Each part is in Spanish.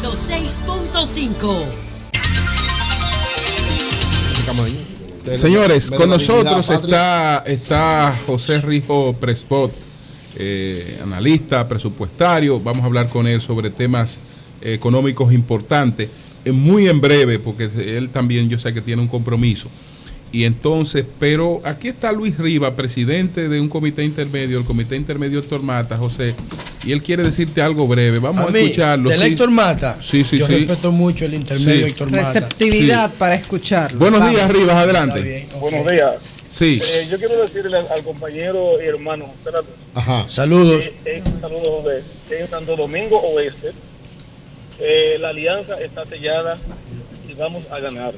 106.5. Señores, con nosotros está José Rijo Prespot, analista presupuestario. Vamos a hablar con él sobre temas económicos importantes, muy en breve, porque él también yo sé que tiene un compromiso. Y entonces, pero aquí está Luis Riva, presidente de un comité intermedio, el comité intermedio Héctor Mata, José, y él quiere decirte algo breve. Vamos a escucharlo. ¿Del Héctor Mata? Sí. Yo respeto mucho el intermedio Héctor Mata. Receptividad para escucharlo. Buenos días, Rivas, adelante. Buenos días. Sí. Yo quiero decirle al compañero y hermano, Ajá. Saludos. Saludos, José. En Santo Domingo Oeste, la alianza está sellada y vamos a ganar.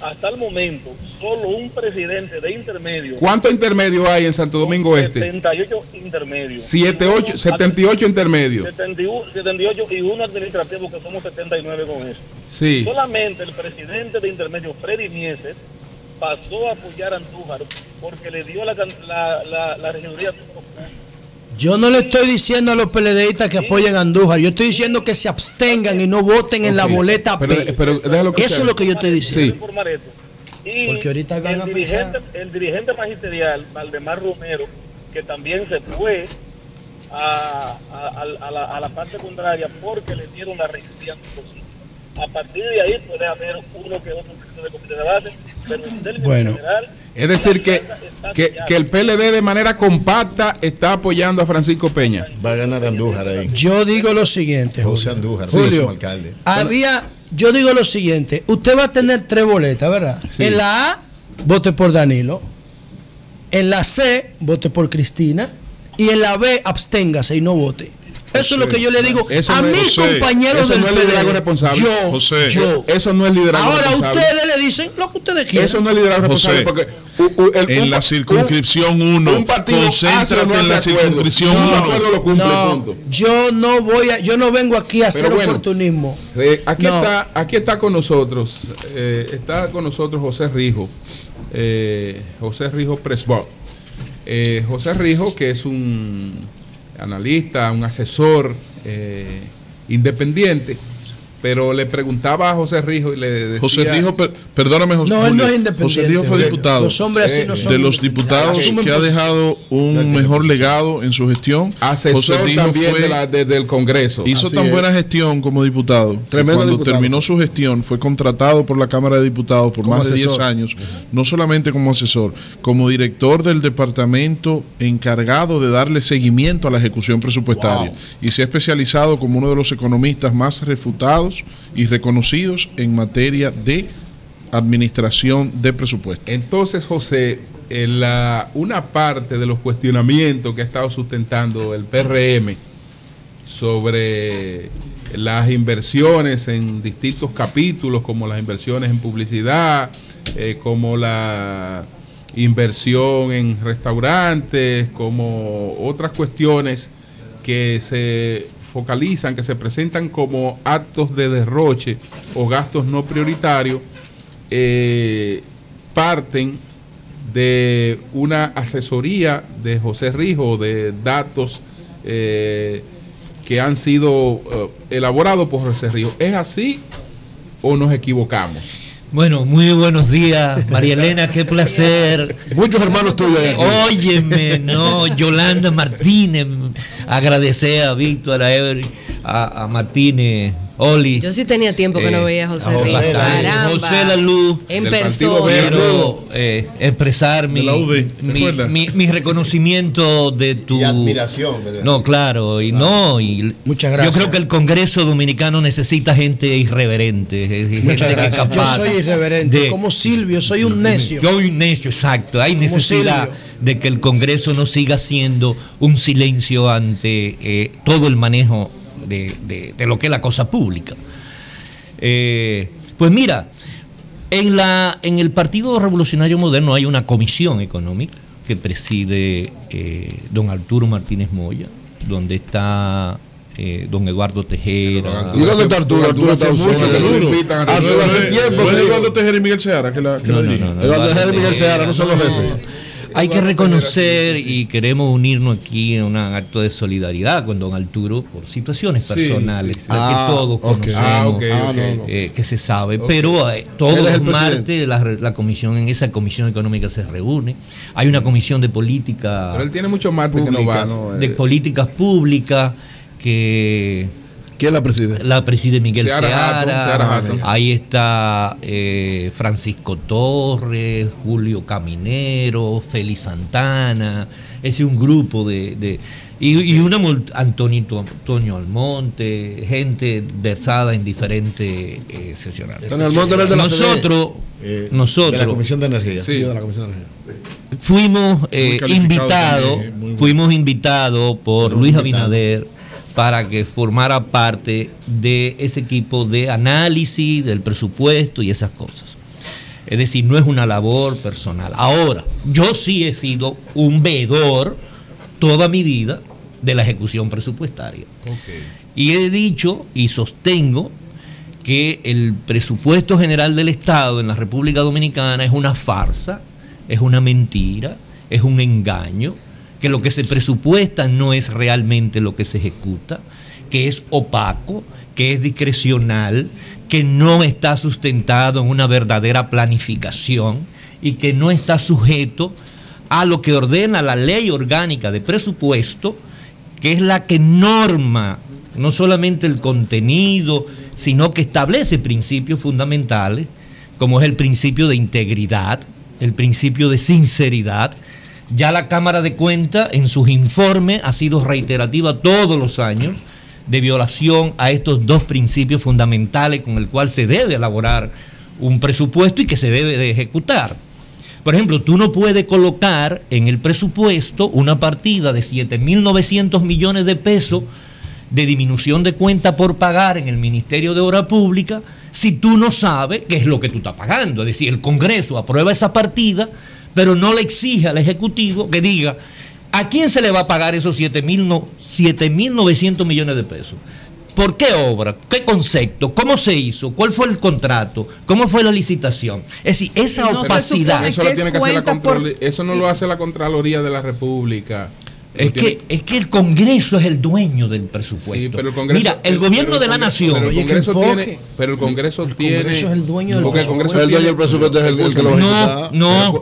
Hasta el momento, solo un presidente de intermedio. ¿Cuántos intermedios hay en Santo Domingo Este? 78 intermedios. 78 intermedios. 78 y uno administrativo, que somos 79 con eso. Sí. Solamente el presidente de intermedio, Freddy Mieses, pasó a apoyar a Andújar porque le dio la regiduría. Yo no le estoy diciendo a los PLDistas que apoyen a Andújar, yo estoy diciendo que se abstengan y no voten en la boleta B. Pero eso es lo que yo estoy diciendo. Sí. Y porque ahorita van a pensar. El dirigente magisterial, Valdemar Romero, que también se fue a la parte contraria porque le dieron la regiduría. A partir de ahí puede haber uno que otro de comité de base, pero en términos general, es decir que el PLD de manera compacta está apoyando a Francisco Peña. Va a ganar Andújar ahí. Yo digo lo siguiente, José Andújar, Julio, alcalde. Yo digo lo siguiente, usted va a tener 3 boletas, ¿verdad? Sí. En la A, vote por Danilo. En la C, vote por Cristina. Y en la B, absténgase y no vote. Eso es lo que yo le digo a mis compañeros del PLD. Liderazgo responsable. Eso no es liderazgo ahora responsable. Ustedes le dicen lo que ustedes quieran. Eso no es liderazgo responsable porque en la circunscripción 1, concéntrate en la circunscripción 1. No, yo no vengo aquí a hacer oportunismo. Aquí está con nosotros, José Rijo, José Rijo Presbot. José Rijo, que es un analista, un asesor independiente, pero le preguntaba a José Rijo y le decía... José Rijo, perdóname, José. No, él no es independiente. José Rijo fue diputado. Los hombres así no son de los diputados que ha dejado un mejor legado en su gestión. Asesor también del Congreso. Hizo tan buena gestión como diputado. Cuando terminó su gestión, fue contratado por la Cámara de Diputados por más de 10 años, no solamente como asesor, como director del departamento encargado de darle seguimiento a la ejecución presupuestaria. Y se ha especializado como uno de los economistas más refutados y reconocidos en materia de administración de presupuesto. Entonces, José, una parte de los cuestionamientos que ha estado sustentando el PRM sobre las inversiones en distintos capítulos, como las inversiones en publicidad, como la inversión en restaurantes, como otras cuestiones que se focalizan, que se presentan como actos de derroche o gastos no prioritarios, parten de una asesoría de José Rijo, de datos que han sido elaborados por José Rijo. ¿Es así o nos equivocamos? Bueno, muy buenos días, María Elena, qué placer. Muchos hermanos tuyos. Óyeme, Yolanda Martínez, agradecer a Víctor, a Ever, a Martínez, Oli. Yo sí tenía tiempo que no veía a José Rijo. Caramba. José Laluz. En persona. Quiero expresar mi reconocimiento de tu... Y admiración, ¿verdad? No, claro, y muchas gracias. Yo creo que el Congreso Dominicano necesita gente irreverente. Muchas gracias. Yo soy irreverente, como Silvio, soy un necio. Yo soy un necio, exacto. Hay necesidad de que el Congreso no siga siendo un silencio ante todo el manejo de lo que es la cosa pública. Pues mira, en el Partido Revolucionario Moderno hay una comisión económica que preside don Arturo Martínez Moya, donde está don Eduardo Tejera. ¿Y dónde está Arturo? Arturo está ausente. Arturo hace tiempo. ¿No es Eduardo Tejera y Miguel Seara? Eduardo Tejera y Miguel Seara no son los jefes. hay que reconocer y queremos unirnos aquí en un acto de solidaridad con don Arturo por situaciones personales que todos conocemos, que se sabe, pero todos los martes la comisión, en esa comisión económica se reúne, hay una comisión de política, pero él tiene muchos martes que no va, ¿no? De políticas públicas que... ¿Quién la preside? La preside Miguel Seara. Ahí está Francisco Torres, Julio Caminero, Félix Santana. Ese es un grupo y Antonio Almonte, gente versada en diferentes sesionales. Antonio Almonte era el de la nosotros de la Comisión de Energía. Sí. De la Comisión de Energía. Fuimos invitados por Luis Abinader para que formara parte de ese equipo de análisis del presupuesto y esas cosas. Es decir, no es una labor personal. Ahora, yo sí he sido un veedor toda mi vida de la ejecución presupuestaria. Y he dicho y sostengo que el presupuesto general del Estado en la República Dominicana es una farsa, es una mentira, es un engaño, que lo que se presupuesta no es realmente lo que se ejecuta, que es opaco, que es discrecional, que no está sustentado en una verdadera planificación y que no está sujeto a lo que ordena la ley orgánica de presupuesto, que es la que norma no solamente el contenido, sino que establece principios fundamentales, como es el principio de integridad, el principio de sinceridad. Ya la Cámara de Cuentas en sus informes ha sido reiterativa todos los años de violación a estos dos principios fundamentales con el cual se debe elaborar un presupuesto y que se debe de ejecutar. Por ejemplo, tú no puedes colocar en el presupuesto una partida de 7.900 millones de pesos de disminución de cuenta por pagar en el Ministerio de Obras Públicas si tú no sabes qué es lo que tú estás pagando. Es decir, el Congreso aprueba esa partida, pero no le exige al Ejecutivo que diga a quién se le va a pagar esos 7.900 millones de pesos. ¿Por qué obra? ¿Qué concepto? ¿Cómo se hizo? ¿Cuál fue el contrato? ¿Cómo fue la licitación? Es decir, esa opacidad. Eso no lo hace la Contraloría de la República. Es que el Congreso es el dueño del presupuesto. Sí, pero el Congreso, mira, el gobierno de la nación. Pero el Congreso tiene. Es el dueño del porque el Congreso el dueño del presupuesto es el que lo ejecuta.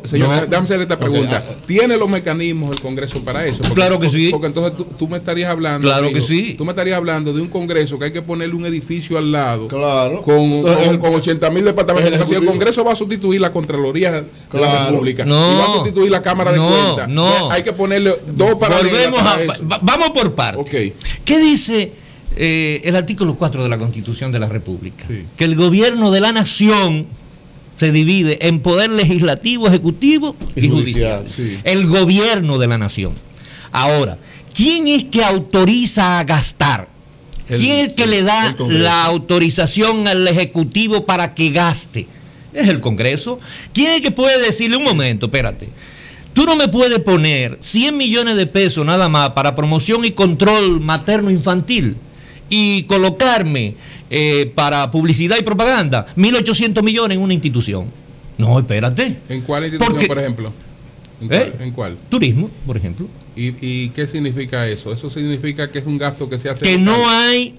Señor, déjame hacerle esta pregunta. ¿Tiene los mecanismos el Congreso para eso? Porque, claro que sí. Porque entonces tú me estarías hablando. Claro que sí. Tú me estarías hablando de un Congreso que hay que ponerle un edificio al lado. Claro. Con 80.000 departamentos. Si el Congreso va a sustituir la Contraloría de la República y va a sustituir la Cámara de Cuentas, hay que ponerle dos paralelas. Vamos por partes. Okay. ¿Qué dice el artículo 4 de la Constitución de la República? Sí. Que el gobierno de la nación se divide en poder legislativo, ejecutivo y judicial. Sí. El gobierno de la nación. Ahora, ¿quién es que autoriza a gastar? ¿Quién es el que le da la autorización al Ejecutivo para que gaste? Es el Congreso. ¿Quién es el que puede decirle un momento, espérate? Tú no me puedes poner 100 millones de pesos nada más para promoción y control materno-infantil y colocarme para publicidad y propaganda 1.800 millones en una institución. No, espérate. ¿En cuál institución, por ejemplo? ¿En cuál? Turismo, por ejemplo. ¿Y qué significa eso? Eso significa que es un gasto que se hace. Que no hay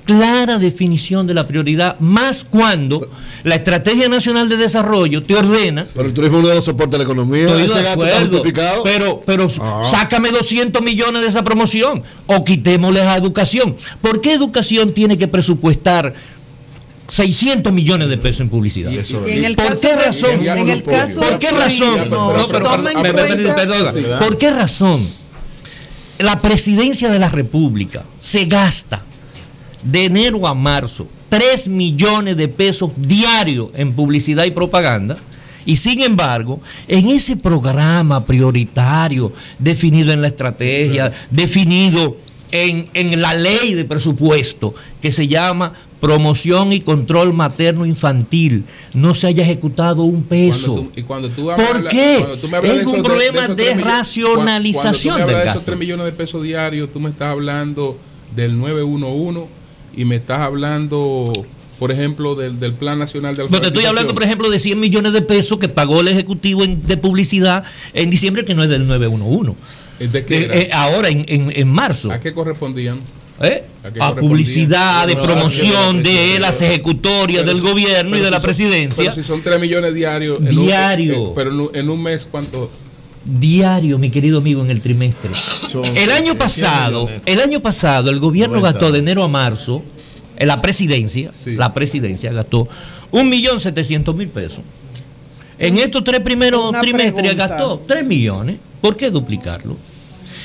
clara definición de la prioridad, más cuando la Estrategia Nacional de Desarrollo te ordena. Pero el turismo es uno de los soportes de la economía. Ese gasto está justificado. Pero sácame 200 millones de esa promoción o quitémosle a educación. ¿Por qué educación tiene que presupuestar 600 millones de pesos en publicidad? ¿Por qué razón la presidencia de la República se gasta de enero a marzo 3 millones de pesos diarios en publicidad y propaganda? Y sin embargo, en ese programa prioritario definido en la estrategia, definido en la ley de presupuesto, que se llama promoción y control materno-infantil, no se haya ejecutado un peso. ¿Por qué? Es un problema de racionalización del gasto. Cuando tú me hablas de esos 3 millones de pesos diarios, tú me estás hablando del 911 y me estás hablando, por ejemplo, del Plan Nacional de Alfabetización. Te estoy hablando, por ejemplo, de 100 millones de pesos que pagó el Ejecutivo de publicidad en diciembre, que no es del 911. ¿De qué ahora, en marzo. ¿A qué correspondían? A publicidad, de promoción de las ejecutorias del gobierno y de la presidencia. Pero si son 3 millones diarios. Pero en un mes, ¿cuánto? Diario, mi querido amigo, en el trimestre. El año pasado el gobierno gastó de enero a marzo, en la presidencia gastó 1.700.000 pesos. En estos 3 primeros trimestres gastó 3 millones. ¿Por qué duplicarlo?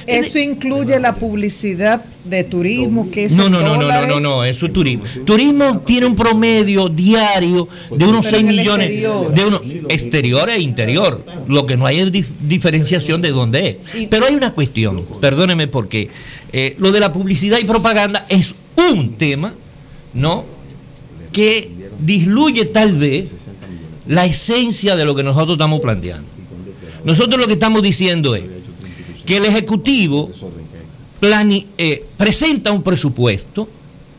Eso incluye la publicidad de turismo, que es no, eso es turismo. Turismo tiene un promedio diario de unos 6 millones de unos exterior e interior. Lo que no hay es diferenciación de dónde es. Pero hay una cuestión, perdóneme, porque lo de la publicidad y propaganda es un tema, ¿no?, que disluye tal vez la esencia de lo que nosotros estamos planteando. Nosotros lo que estamos diciendo es que el Ejecutivo presenta un presupuesto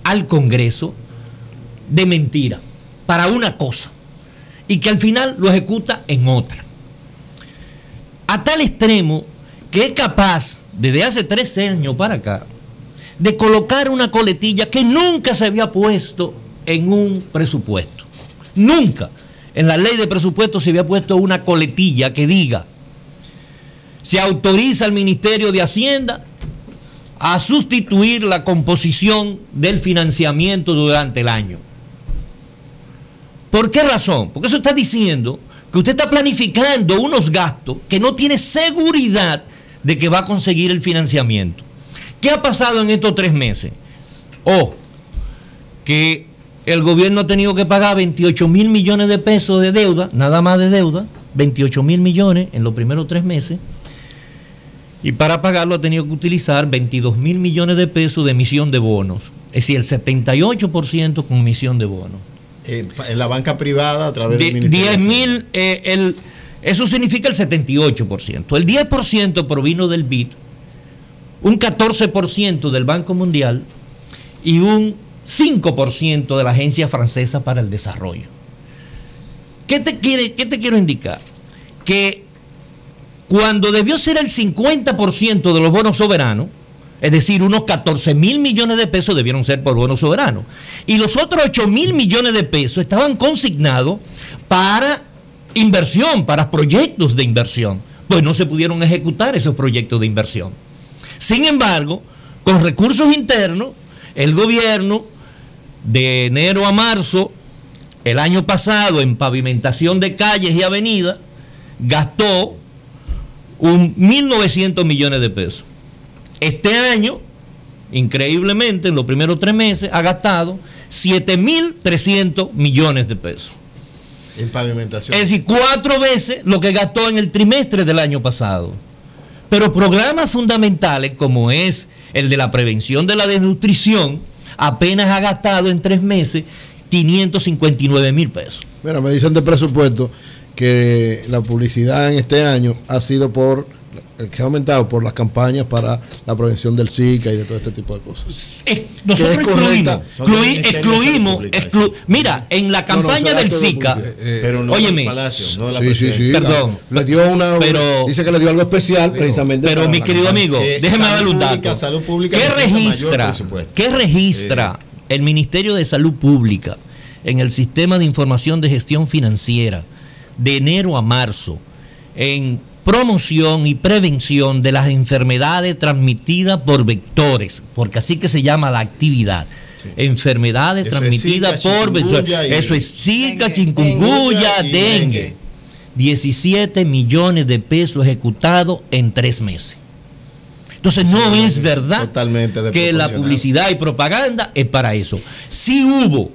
al Congreso de mentira para una cosa y que al final lo ejecuta en otra. A tal extremo que es capaz, desde hace 13 años para acá, de colocar una coletilla que nunca se había puesto en un presupuesto. Nunca en la ley de presupuesto se había puesto una coletilla que diga: se autoriza al Ministerio de Hacienda a sustituir la composición del financiamiento durante el año. ¿Por qué razón? Porque eso está diciendo que usted está planificando unos gastos que no tiene seguridad de que va a conseguir el financiamiento. ¿Qué ha pasado en estos 3 meses? Que el gobierno ha tenido que pagar 28.000 millones de pesos de deuda, nada más de deuda, 28.000 millones en los primeros 3 meses. Y para pagarlo ha tenido que utilizar 22.000 millones de pesos de emisión de bonos. Es decir, el 78% con emisión de bonos. En la banca privada a través del Ministerio. 10.000, eso significa el 78%. El 10% provino del BID, un 14% del Banco Mundial y un 5% de la Agencia Francesa para el Desarrollo. ¿Qué te quiero indicar? Que cuando debió ser el 50% de los bonos soberanos, es decir, unos 14.000 millones de pesos debieron ser por bonos soberanos, y los otros 8.000 millones de pesos estaban consignados para inversión, para proyectos de inversión, pues no se pudieron ejecutar esos proyectos de inversión. Sin embargo, con recursos internos, el gobierno de enero a marzo, el año pasado, en pavimentación de calles y avenidas, gastó 1.900 millones de pesos. Este año, increíblemente, en los primeros 3 meses, ha gastado 7.300 millones de pesos. En pavimentación. Es decir, 4 veces lo que gastó en el trimestre del año pasado. Pero programas fundamentales, como es el de la prevención de la desnutrición, apenas ha gastado en 3 meses 559.000 pesos. Mira, me dicen de presupuesto que la publicidad en este año ha sido que ha aumentado por las campañas para la prevención del Zika y de todo este tipo de cosas. Nosotros excluimos, mira, en la campaña del Zika, pero no óyeme, Palacio, no de la sí, perdón, le dio dice que le dio algo especial precisamente. Pero mi querido amigo, déjeme darle un dato. Salud pública, ¿Qué registra el Ministerio de Salud Pública en el sistema de información de gestión financiera de enero a marzo en promoción y prevención de las enfermedades transmitidas por vectores, porque así que se llama la actividad? Enfermedades transmitidas por vectores. Eso es Zika, chikungunya, dengue. 17 millones de pesos ejecutados en 3 meses. Entonces no es verdad que la publicidad y propaganda es para eso. Sí hubo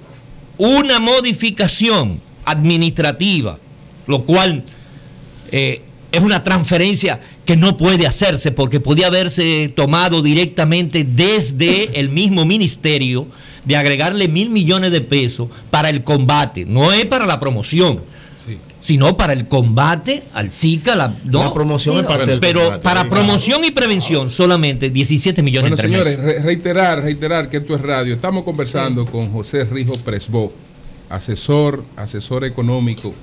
una modificación administrativa, lo cual es una transferencia que no puede hacerse porque podía haberse tomado directamente desde el mismo ministerio, de agregarle 1.000 millones de pesos para el combate. No es para la promoción, sino para el combate al Zika. La promoción es parte del pero combate, para promoción y prevención solamente 17 millones. Bueno, señores, reiterar que esto es radio. Estamos conversando con José Rijo Presbot, asesor económico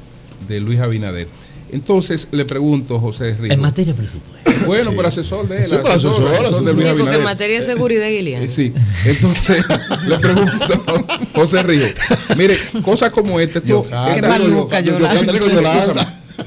de Luis Abinader. Entonces le pregunto, José Rijo. En materia de presupuesto. Bueno, pero asesor de él. Sí, asesor de Luis Abinader. Porque en Abinader. materia de seguridad, Guilián. Sí, entonces le pregunto, José Rijo, mire, cosas como esta,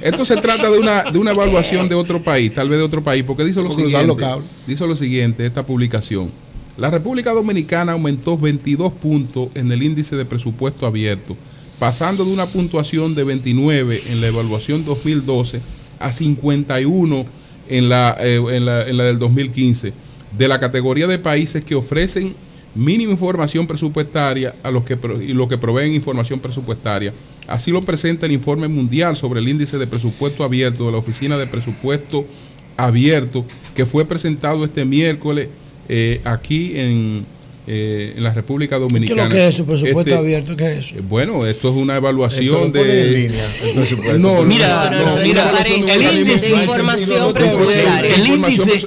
esto se trata de una evaluación de otro país, tal vez de otro país, porque dice lo siguiente, esta publicación. La República Dominicana aumentó 22 puntos en el índice de presupuesto abierto, pasando de una puntuación de 29 en la evaluación 2012 a 51 en la del 2015, de la categoría de países que ofrecen mínima información presupuestaria a los que proveen información presupuestaria. Así lo presenta el informe mundial sobre el índice de presupuesto abierto de la Oficina de Presupuesto Abierto, que fue presentado este miércoles aquí en la República Dominicana. ¿Qué es eso, presupuesto abierto? ¿Qué es eso? Bueno, esto es una evaluación de el índice de información presupuestaria.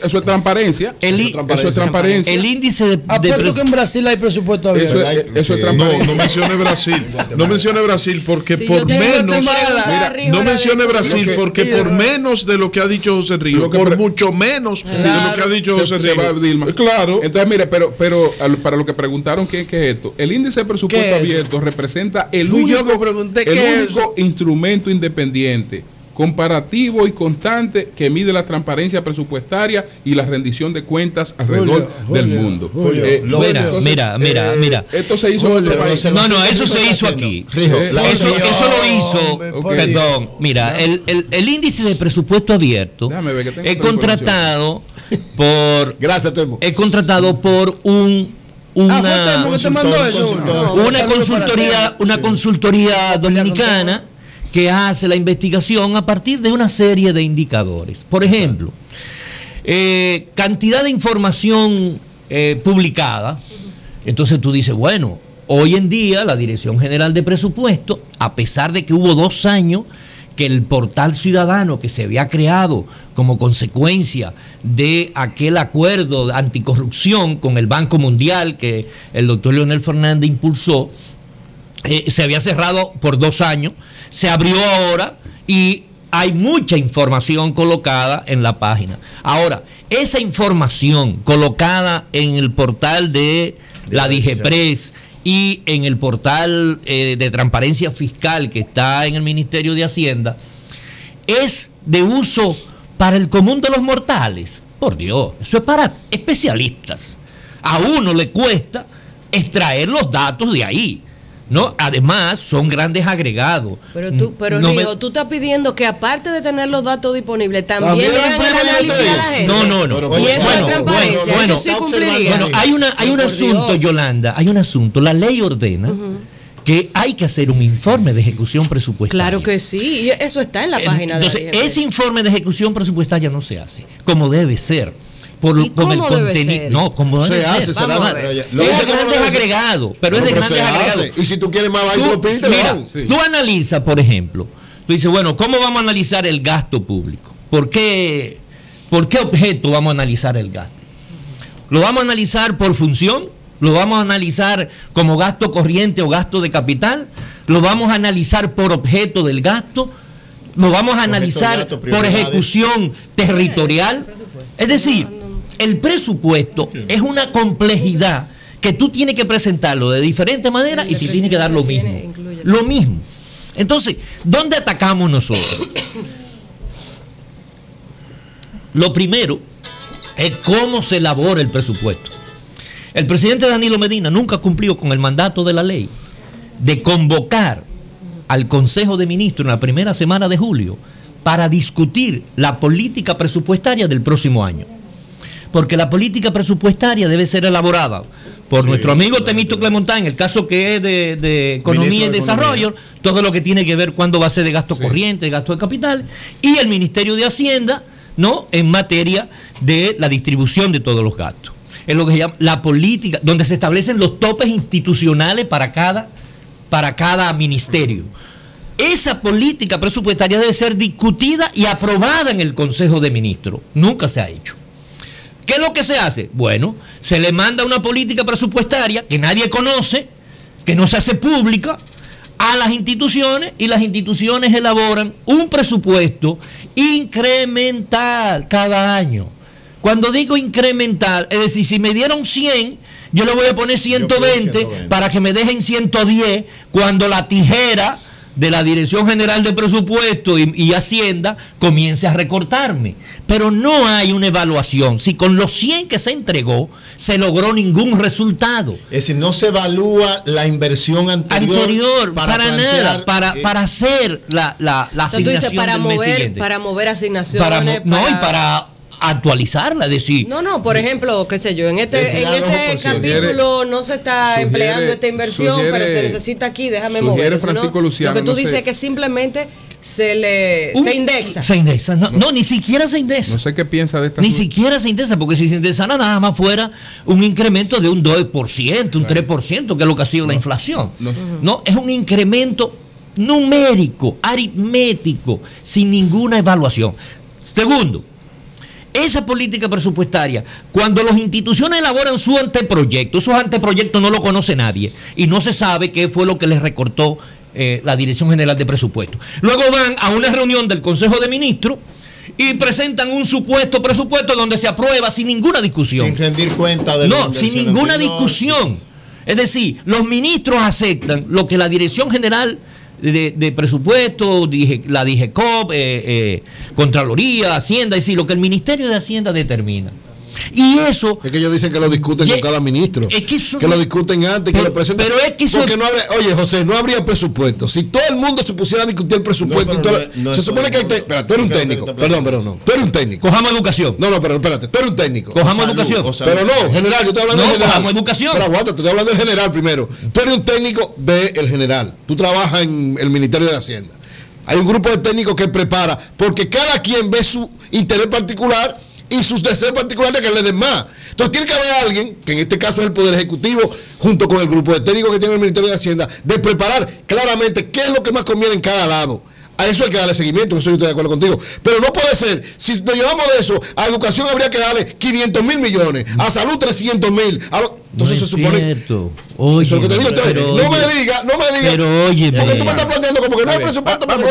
Eso es transparencia. Eso es transparencia. El índice de apuesto que en Brasil hay presupuesto abierto. Eso es transparencia. No mencione Brasil. No mencione Brasil porque por menos. No mencione Brasil porque por menos de lo que ha dicho José Río, por mucho menos de lo que ha dicho José Río. Claro. Entonces, mire, pero para lo que preguntaron qué es esto, el índice de presupuesto abierto representa el único instrumento independiente, comparativo y constante que mide la transparencia presupuestaria y la rendición de cuentas alrededor del mundo. Mira. Esto se hizo en otro país. No, eso se hizo aquí. Eso lo hizo. Perdón. Mira, el índice de presupuesto abierto es contratado por. Gracias, Temo. Es contratado por una consultoría dominicana que hace la investigación a partir de una serie de indicadores. Por ejemplo, cantidad de información publicada. Entonces tú dices, bueno, hoy en día la Dirección General de Presupuesto, a pesar de que hubo 2 años que el portal ciudadano que se había creado como consecuencia de aquel acuerdo anticorrupción con el Banco Mundial que el doctor Leonel Fernández impulsó, se había cerrado por 2 años, se abrió ahora y hay mucha información colocada en la página. Ahora, esa información colocada en el portal de la DIGEPRES y en el portal de transparencia fiscal que está en el Ministerio de Hacienda, es de uso para el común de los mortales. Por Dios, eso es para especialistas. A uno le cuesta extraer los datos de ahí, ¿no? Además, son grandes agregados. Pero Rijo, tú estás pidiendo que aparte de tener los datos disponibles, también le hagan el análisis a la gente. No. Y eso es transparencia, eso sí cumpliría. Bueno, hay un asunto, Yolanda, hay un asunto. La ley ordena que hay que hacer un informe de ejecución presupuestaria. Claro que sí, y eso está en la página de la DGP. Entonces, ese informe de ejecución presupuestaria no se hace como debe ser. ¿Y cómo el contenido? No, como debe ser. Vamos a ver. Es de grandes agregados, pero es de grandes agregados. Y si tú quieres más, tú analizas, por ejemplo, tú dices, bueno, ¿cómo vamos a analizar el gasto público? ¿Por qué objeto vamos a analizar el gasto? ¿Lo vamos a analizar por función? ¿Lo vamos a analizar como gasto corriente o gasto de capital? ¿Lo vamos a analizar por objeto del gasto? ¿Lo vamos a analizar por ejecución territorial? Es decir, el presupuesto es una complejidad que tú tienes que presentarlo de diferentes maneras y te tiene que dar lo mismo. Lo mismo. Entonces, ¿dónde atacamos nosotros? Lo primero es cómo se elabora el presupuesto. El presidente Danilo Medina nunca cumplió con el mandato de la ley de convocar al Consejo de Ministros en la primera semana de julio para discutir la política presupuestaria del próximo año. Porque la política presupuestaria debe ser elaborada por nuestro amigo Temito Clemontán, en el caso que es de Economía y Desarrollo, todo lo que tiene que ver cuándo va a ser de gasto corriente, de gasto de capital, y el Ministerio de Hacienda, ¿no?, en materia de la distribución de todos los gastos. Es lo que se llama la política, donde se establecen los topes institucionales para cada ministerio. Esa política presupuestaria debe ser discutida y aprobada en el Consejo de Ministros. Nunca se ha hecho. ¿Qué es lo que se hace? Bueno, se le manda una política presupuestaria que nadie conoce, que no se hace pública, a las instituciones y las instituciones elaboran un presupuesto incremental cada año. Cuando digo incremental, es decir, si me dieron 100, yo le voy a poner 120 para que me dejen 110 cuando la tijera de la Dirección General de Presupuesto y Hacienda comience a recortarme. Pero no hay una evaluación. Si con los 100 que se entregó se logró ningún resultado. Es decir, no se evalúa la inversión anterior para nada, para hacer la asignación para del mes siguiente. Para mover asignaciones. Para actualizarla, es decir. No, por ejemplo, qué sé yo, en este capítulo no se está empleando esta inversión, pero se necesita aquí, déjame mover. Francisco Luciano, lo que tú dices es que simplemente se indexa. Se indexa, no, ni siquiera se indexa. No sé qué piensa de esta. Ni siquiera se indexa, porque si se indexara nada más fuera un incremento de un 2%, un 3%, que es lo que ha sido la inflación. No, es un incremento numérico, aritmético, sin ninguna evaluación. Segundo, esa política presupuestaria, cuando las instituciones elaboran su anteproyecto, esos anteproyectos no lo conoce nadie y no se sabe qué fue lo que les recortó la Dirección General de Presupuesto. Luego van a una reunión del Consejo de Ministros y presentan un supuesto presupuesto donde se aprueba sin ninguna discusión. Sin rendir cuenta de sin ninguna discusión. Es decir, los ministros aceptan lo que la Dirección General de Presupuesto, la DIGECOP, Contraloría, Hacienda, es decir, lo que el Ministerio de Hacienda determina. Y eso es que ellos dicen que lo discuten con cada ministro, que lo discuten antes, que lo presenten. Pero es que eso, porque no habría, oye, José, no habría presupuesto. Si todo el mundo se pusiera a discutir el presupuesto, se supone que espera, tú eres un técnico. Perdón, tú eres un técnico. Cojamos educación. No, pero espérate, tú eres un técnico. Cojamos educación. Pero no, general, yo estoy hablando del general. Cojamos educación. Pero aguanta, te estoy hablando del general primero. Tú eres un técnico del general. Tú trabajas en el Ministerio de Hacienda. Hay un grupo de técnicos que prepara, porque cada quien ve su interés particular y sus deseos particulares que le den más. Entonces tiene que haber alguien, que en este caso es el Poder Ejecutivo, junto con el grupo de técnicos que tiene el Ministerio de Hacienda, de preparar claramente qué es lo que más conviene en cada lado. A eso hay que darle seguimiento, en eso yo estoy de acuerdo contigo. Pero no puede ser, si nos llevamos de eso, a educación habría que darle 500.000 millones, a salud 300.000. Entonces se supone. Oye, eso es lo que te digo. Entonces, no me diga. Pero oye, porque tú me estás planteando como que no hay presupuesto para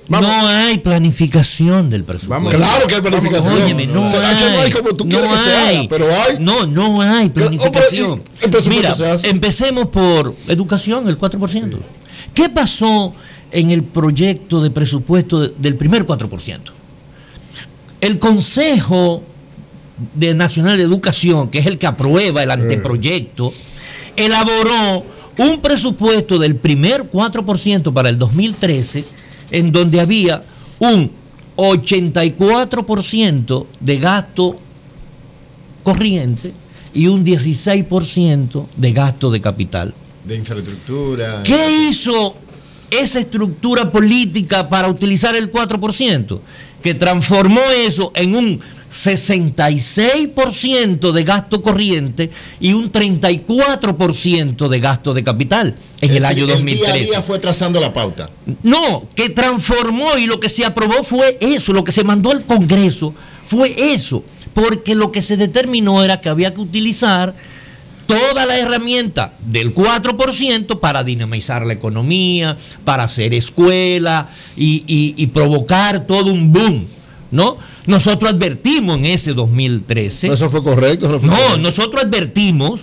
no hay planificación del presupuesto. Claro que hay planificación. Óyeme, no hay como tú quieres que se haga, pero hay. No hay planificación. Mira, empecemos por educación, el 4%. ¿Qué pasó en el proyecto de presupuesto del primer 4%? El Consejo Nacional de Educación, que es el que aprueba el anteproyecto, elaboró un presupuesto del primer 4% para el 2013, en donde había un 84% de gasto corriente y un 16% de gasto de capital. De infraestructura. ¿Qué hizo esa estructura política para utilizar el 4%? Que transformó eso en un 66% de gasto corriente y un 34% de gasto de capital en el año 2013. El día a día fue trazando la pauta. No, que transformó, y lo que se aprobó fue eso, lo que se mandó al Congreso fue eso, porque lo que se determinó era que había que utilizar toda la herramienta del 4% para dinamizar la economía, para hacer escuela y provocar todo un boom, ¿no? Nosotros advertimos en ese 2013. ¿Eso fue correcto? No, nosotros advertimos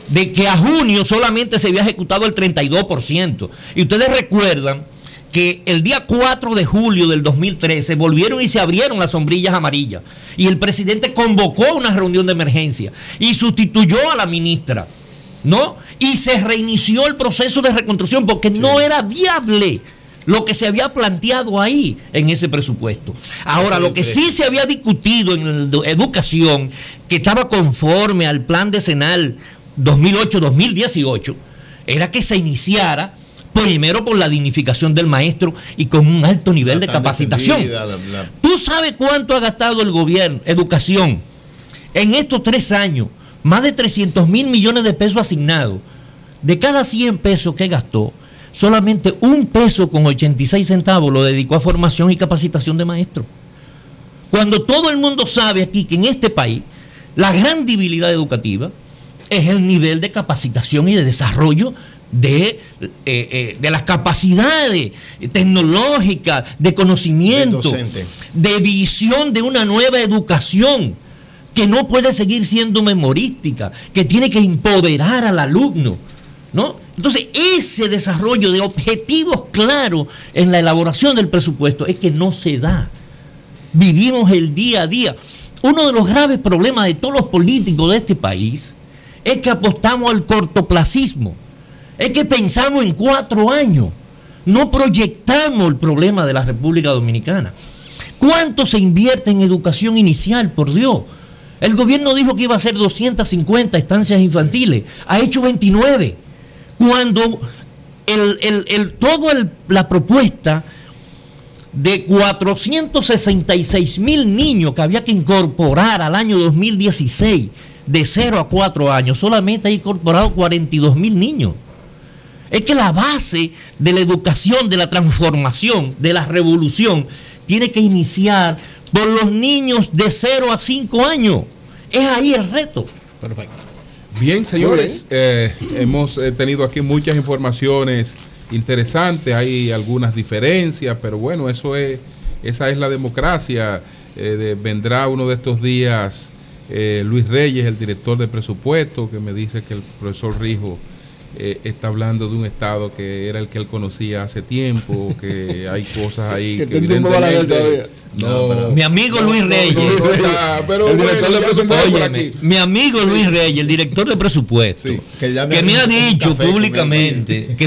de que a junio solamente se había ejecutado el 32%. Y ustedes recuerdan que el día 4 de julio del 2013 volvieron y se abrieron las sombrillas amarillas. Y el presidente convocó una reunión de emergencia y sustituyó a la ministra, ¿no? Y se reinició el proceso de reconstrucción porque no era viable lo que se había planteado ahí en ese presupuesto. Ahora, lo que sí se había discutido en educación, que estaba conforme al plan decenal 2008-2018, era que se iniciara primero por la dignificación del maestro y con un alto nivel de capacitación. ¿Tú sabes cuánto ha gastado el gobierno, educación, en estos 3 años? Más de 300.000 millones de pesos asignados. De cada 100 pesos que gastó, solamente 1 peso con 86 centavos lo dedicó a formación y capacitación de maestros. Cuando todo el mundo sabe aquí que en este país la gran debilidad educativa es el nivel de capacitación y de desarrollo de las capacidades tecnológicas, de conocimiento, de visión de una nueva educación que no puede seguir siendo memorística, que tiene que empoderar al alumno, ¿no? Entonces, ese desarrollo de objetivos claros en la elaboración del presupuesto es que no se da. Vivimos el día a día. Uno de los graves problemas de todos los políticos de este país es que apostamos al cortoplacismo. Es que pensamos en 4 años. No proyectamos el problema de la República Dominicana. ¿Cuánto se invierte en educación inicial, por Dios? El gobierno dijo que iba a hacer 250 estancias infantiles. Ha hecho 29. Cuando toda la propuesta de 466,000 niños que había que incorporar al año 2016, de 0 a 4 años, solamente ha incorporado 42,000 niños. Es que la base de la educación, de la transformación, de la revolución, tiene que iniciar por los niños de 0 a 5 años. Es ahí el reto. Perfecto. Bien, señores, hemos tenido aquí muchas informaciones interesantes, hay algunas diferencias, pero bueno, esa es la democracia. Vendrá uno de estos días Luis Reyes, el director de presupuesto, que me dice que el profesor Rijo está hablando de un estado que era el que él conocía hace tiempo, que hay cosas ahí que evidentemente mi amigo Luis Reyes, el director de presupuesto por aquí. Mi amigo Luis Reyes, el director de presupuesto, que me ha dicho públicamente, que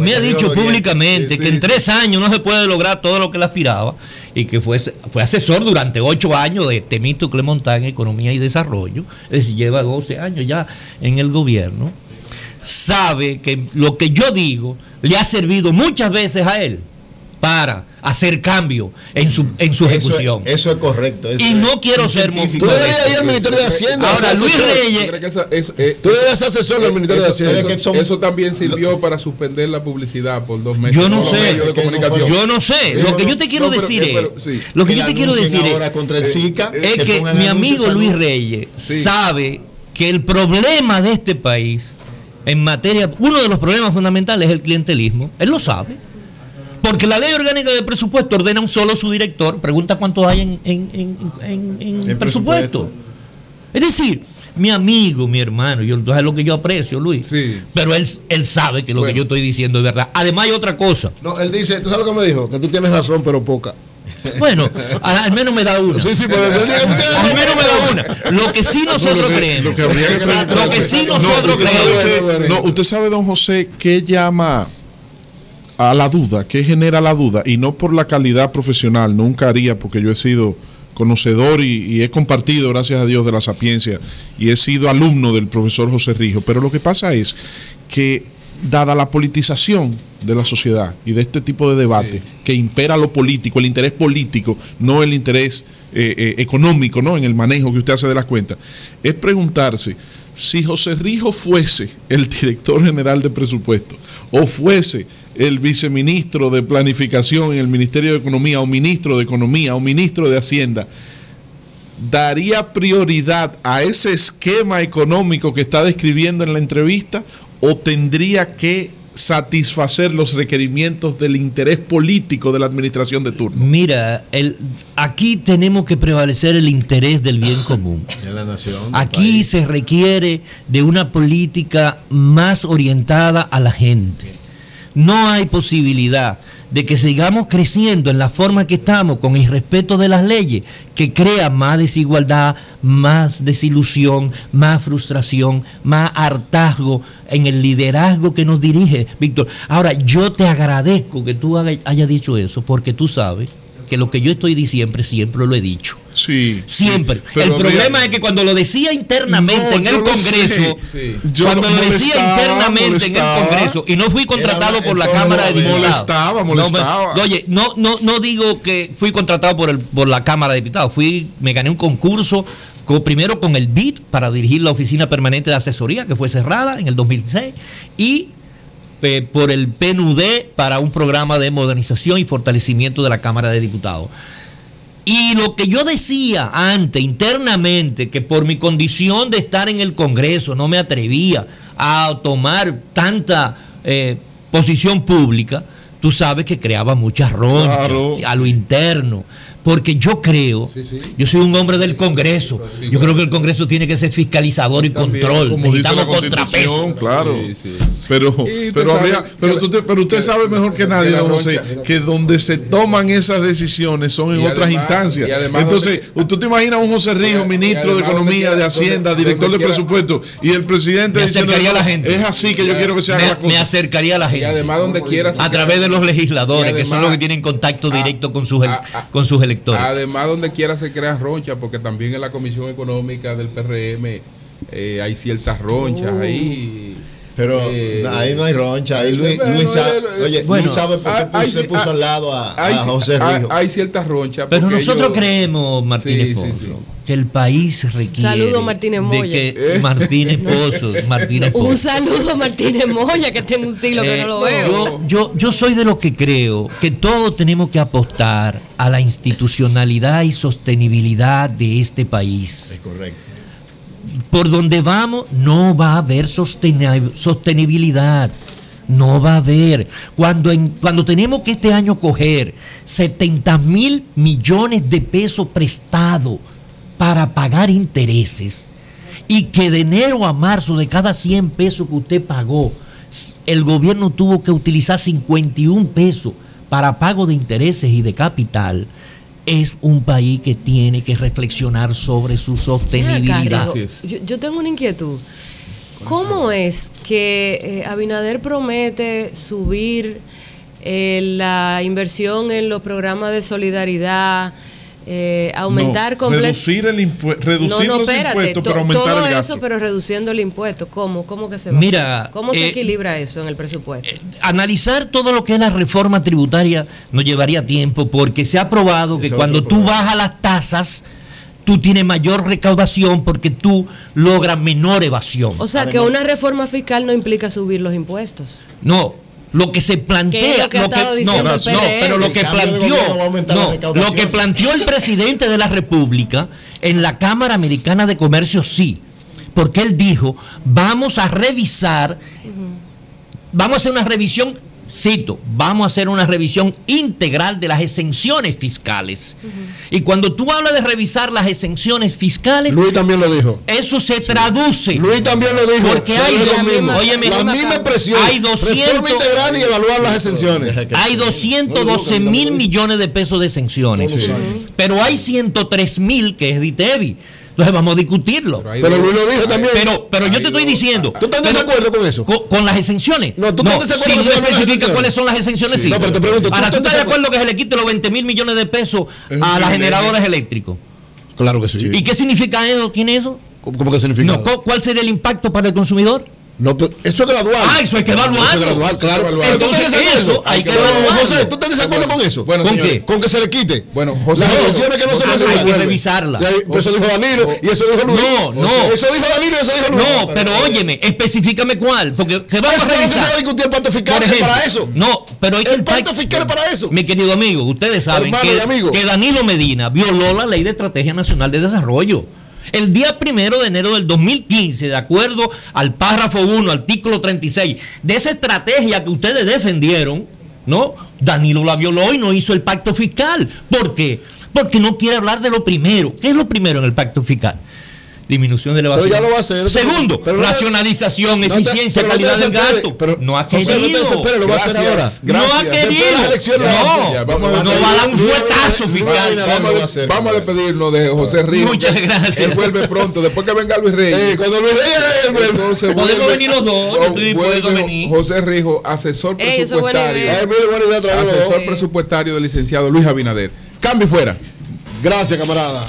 en 3 años no se puede lograr todo lo que él aspiraba, y que fue asesor durante 8 años de Temístocle Montán en Economía y Desarrollo, es decir, lleva 12 años ya en el gobierno. Sabe que lo que yo digo le ha servido muchas veces a él para hacer cambio en su ejecución. Eso es correcto. Y no quiero ser Tú deberías ir al Ministerio de Hacienda. Ahora, Luis Reyes. Tú deberías ser asesor del Ministerio de Hacienda. Eso también sirvió para suspender la publicidad por 2 meses. Yo no sé. Yo no sé. Lo que yo te quiero decir es. Lo que yo te quiero decir es que mi amigo Luis Reyes sabe que el problema de este país en materia, uno de los problemas fundamentales es el clientelismo. Él lo sabe, porque la ley orgánica de presupuesto ordena un solo su director. Pregunta cuántos hay en presupuesto. Es decir, mi amigo, mi hermano, entonces es lo que yo aprecio, Luis. Sí. Pero él sabe que lo que yo estoy diciendo es verdad. Además hay otra cosa. No, él dice, ¿tú sabes lo que me dijo? Que tú tienes razón, pero poca. Bueno, al menos me da una. Sí, pero al menos me da una. Lo que sí nosotros creemos. Usted sabe, don José, qué llama a la duda, qué genera la duda, y no por la calidad profesional, nunca haría, porque yo he sido conocedor y he compartido, gracias a Dios, de la sapiencia, y he sido alumno del profesor José Rijo, pero lo que pasa es que, dada la politización de la sociedad y de este tipo de debate, que impera lo político, el interés político, no el interés económico, ¿no? En el manejo que usted hace de las cuentas, es preguntarse si José Rijo fuese el director general de presupuesto o fuese el viceministro de planificación en el Ministerio de Economía, o ministro de Economía, o ministro de Hacienda, ¿daría prioridad a ese esquema económico que está describiendo en la entrevista, o tendría que satisfacer los requerimientos del interés político de la administración de turno? Mira, aquí tenemos que prevalecer el interés del bien común. De la nación, aquí se requiere de una política más orientada a la gente. No hay posibilidad de que sigamos creciendo en la forma que estamos, con irrespeto de las leyes, que crea más desigualdad, más desilusión, más frustración, más hartazgo en el liderazgo que nos dirige, Víctor. Ahora, yo te agradezco que tú hayas dicho eso, porque tú sabes que lo que yo estoy diciendo siempre lo he dicho. Sí. Siempre. El problema es que cuando lo decía internamente en el Congreso, cuando lo decía internamente en el Congreso, y no fui contratado por la Cámara de Diputados. Molestaba. Oye, no digo que fui contratado por la Cámara de Diputados. Me gané un concurso primero con el BID para dirigir la Oficina Permanente de Asesoría, que fue cerrada en el 2016, y por el PNUD para un programa de modernización y fortalecimiento de la Cámara de Diputados. Y lo que yo decía antes, internamente, que por mi condición de estar en el Congreso no me atrevía a tomar tanta posición pública, tú sabes que creaba muchas ronchas a lo interno. Porque yo creo, yo soy un hombre del Congreso, yo creo que el Congreso tiene que ser fiscalizador y control. Necesitamos contrapeso. Claro. Pero usted sabe mejor que nadie, don José, que donde se toman esas decisiones son en otras instancias. Entonces, usted te imagina a un José Rijo, ministro de Economía, de Hacienda, director de presupuesto, y el presidente me acercaría a la gente. Es así que yo quiero que se haga la cosa. Me acercaría a la gente. Y además, donde quiera, a través de los legisladores, que son los que tienen contacto directo con sus electores. Además, donde quiera se crean ronchas, porque también en la Comisión Económica del PRM hay ciertas ronchas ahí. Pero ahí no hay roncha. Ahí Luis sabe por qué se puso al lado a José Rijo. Hay ciertas ronchas. Pero nosotros creemos, Martínez Pozo, que el país requiere. Saludo Martínez Moya. Martínez Pozo. Un saludo Martínez Moya, que tengo un siglo que no lo veo. Yo soy de los que creo que todos tenemos que apostar a la institucionalidad y sostenibilidad de este país. Es correcto. Por donde vamos no va a haber sostenibilidad. No va a haber. Cuando tenemos que este año coger 70,000 millones de pesos prestados para pagar intereses, y que de enero a marzo de cada 100 pesos que usted pagó, el gobierno tuvo que utilizar 51 pesos para pago de intereses y de capital, es un país que tiene que reflexionar sobre su sostenibilidad. Yo tengo una inquietud. ¿Cómo es que Abinader promete subir la inversión en los programas de solidaridad, aumentar reducir los impuestos, pero aumentar todo el gasto? eso, pero reduciendo el impuesto? ¿Cómo que se va? Mira, ¿cómo se equilibra eso en el presupuesto? Analizar todo lo que es la reforma tributaria nos llevaría tiempo, porque se ha probado que cuando tú bajas las tasas, tú tienes mayor recaudación porque tú logras menor evasión. O sea, que una reforma fiscal no implica subir los impuestos. No. Lo que se plantea, pero lo que planteó el presidente de la República en la Cámara Americana de Comercio, sí, porque él dijo, vamos a revisar, vamos a hacer una revisión, cito, vamos a hacer una revisión integral de las exenciones fiscales. Y cuando tú hablas de revisar las exenciones fiscales, Luis también lo dijo. Eso se traduce. Luis también lo dijo. Porque hay la misma expresión. Hay 200, reforma integral y evaluar las exenciones. Hay 212,000 millones de pesos de exenciones. Pero hay 103,000 que es de ITEVI. Entonces vamos a discutirlo. Pero Luis lo dijo también. Pero yo te estoy diciendo. ¿Tú estás de acuerdo con eso? Con las exenciones. No, tú estás de acuerdo si no especifica cuáles son las exenciones, sí. No, pero te pregunto. Ahora, ¿tú estás de acuerdo que se le quite los 20,000 millones de pesos a las generadoras eléctricos? Claro que sí. ¿Y qué significa eso? ¿Tiene eso? ¿Cómo que significa? No, ¿cuál sería el impacto para el consumidor? No, pero eso es gradual. Eso hay que evaluarlo. Eso es gradual, claro. Entonces eso hay que evaluarlo. José, ¿tú estás de acuerdo con eso? Bueno, ¿Con qué? Con que se le quite. Bueno, José, las exenciones que no se necesitan. Hay que revisarla. Eso dijo Danilo y eso dijo Luis. No. Eso dijo Danilo y eso dijo Luis. No, pero óyeme, específame cuál. Porque que vamos a revisar. No se va a discutir el pacto fiscal para eso. No, pero el pacto fiscal es para eso. Mi querido amigo, ustedes saben que Danilo Medina violó la Ley de Estrategia Nacional de Desarrollo. El día 1 de enero del 2015, de acuerdo al párrafo 1, artículo 36, de esa estrategia que ustedes defendieron, ¿no? Danilo la violó y no hizo el pacto fiscal. ¿Por qué? Porque no quiere hablar de lo primero. ¿Qué es lo primero en el pacto fiscal? Disminución de la evasión. Pero ya lo va a hacer. Segundo, racionalización, eficiencia, calidad del gasto. Pero no ha querido. Lo va a hacer ahora. No ha querido. No va a dar un fuetazo fiscal. Vamos a despedirnos de José Rijo. Muchas gracias. Él vuelve pronto. Después que venga Luis Reyes. Cuando Luis Reyes entonces podemos venir los dos. Yo estoy dispuesto a venir. José Rijo, asesor presupuestario. Asesor presupuestario del licenciado Luis Abinader. Cambio fuera. Gracias, camarada.